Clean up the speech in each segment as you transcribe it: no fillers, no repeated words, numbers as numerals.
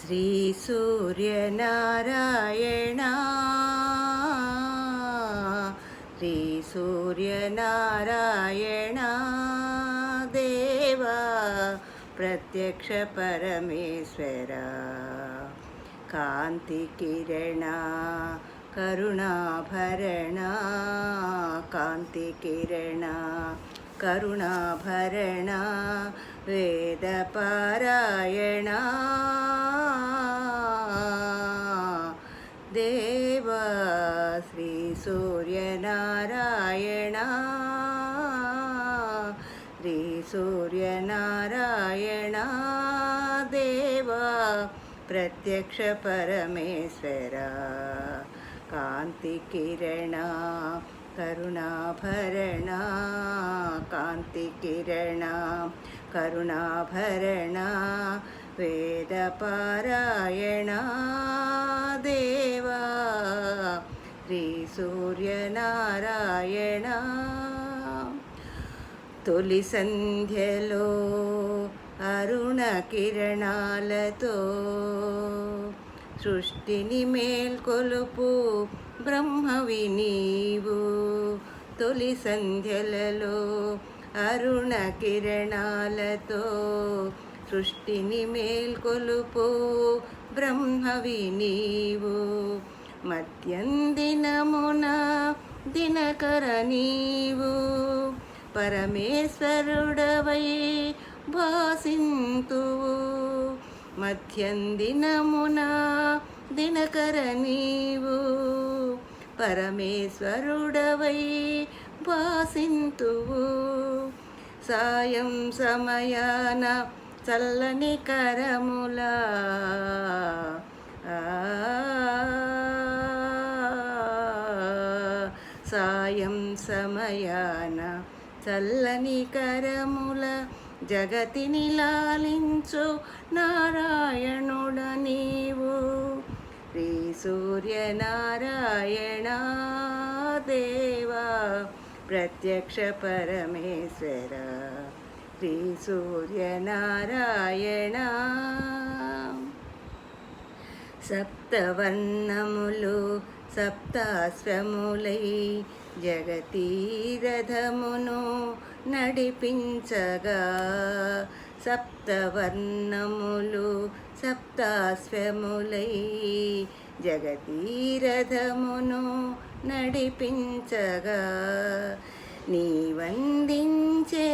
శ్రీ సూర్యనారాయణ శ్రీ సూర్యనారాయణ దేవా ప్రత్యక్ష పరమేశ్వర కాంతి కిరణ కరుణాభరణ కాంతి కిరణ కరుణాభరణ వేద పారాయణ దేవా శ్రీ సూర్యనారాయణ శ్రీ సూర్యనారాయణ దేవా ప్రత్యక్ష పరమేశ్వర కాంతి కిరణ కరుణాభరణ కాంతి కిరణ కరుణాభరణ వేద పారాయణ దేవా శ్రీ సూర్యనారాయణ తొలి సంధ్యలో అరుణ కిరణాలతో సృష్టిని మేల్కొలుపు బ్రహ్మవి నీవు తొలి సంధ్యలలో అరుణ కిరణాలతో సృష్టిని మేల్కొలుపు బ్రహ్మవి నీవు మధ్యందినమున దినకర నీవు పరమేశ్వరుడవై భాసింతువు మధ్యందినమున దినకర నీవు పరమేశ్వరుడవై భాసింతువు సాయం సమయాన చల్లని కరముల సాయం సమయాన చల్లని కరముల జగతిని లాలించు నారాయణుడ నీవు శ్రీ సూర్యనారాయణ దేవా ప్రత్యక్ష పరమేశ్వర శ్రీ సూర్యనారాయణ సప్తవర్ణములు సప్తాశ్వములై జగతీరథమును నడిపించగా సప్తవర్ణములు సప్తాశ్వములై జగతీరథమును నడిపించగా నీవందించే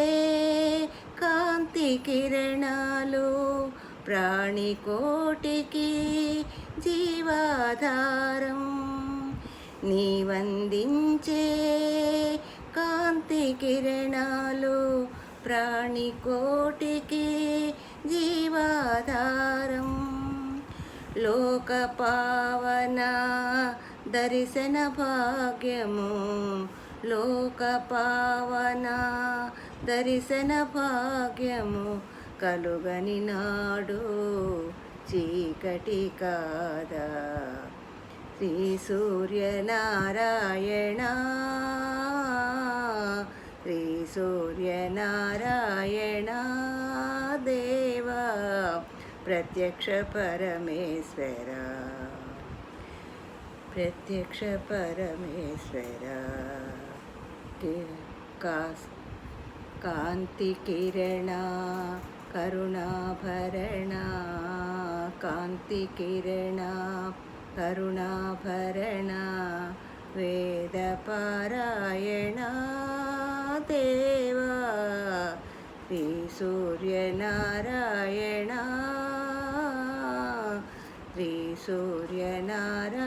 కాంతి కిరణాలు ప్రాణికోటికి జీవాధారం నీవందించే కాంతి కిరణాలు ప్రాణికోటికి జీవాధారం లోక పావన దర్శన భాగ్యము లోక పావన దర్శన భాగ్యము కలుగని నాడు చీకటి కాదా శ్రీ సూర్యనారాయణ శ్రీ సూర్యనారాయణ దేవా ప్రత్యక్ష పరమేశ్వర ప్రత్యక్ష పరమేశ్వర కాంతి కిరణ కరుణాభరణ కాంతి కిరణ కరుణాభరణ వేద పారాయణ దేవా శ్రీ సూర్యనారాయణ శ్రీ సూర్యనారాయణ